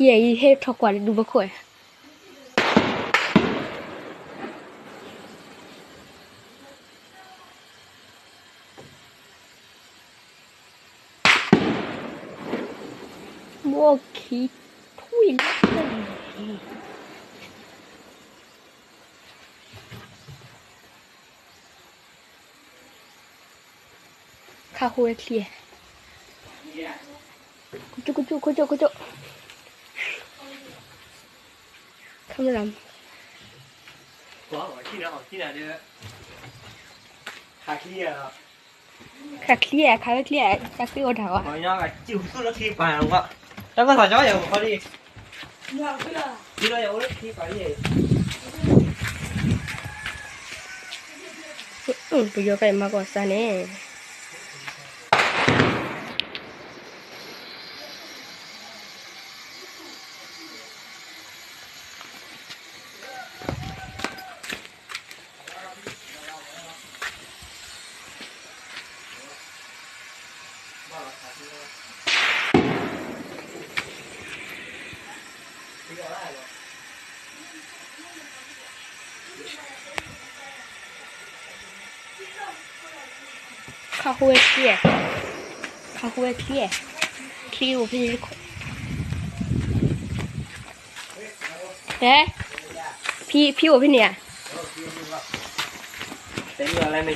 clear 一黑超过来ดู不快我去退了ข้าคุยเคลียร์กุจุคำรำขาเคลียร์จะคือโอดาวะจิ้วสุดแล้วทีไปแล้วก็ถอดจ้ออย่างพอดีที่เราอย่างนี้ทีไปนี่ไปโยกไปมากกว่าซะเนี่ยข้าคุยเคลียร์คลิวพี่เฮ้พี่ว่าพี่เนี่ยเป็นอะไรไม่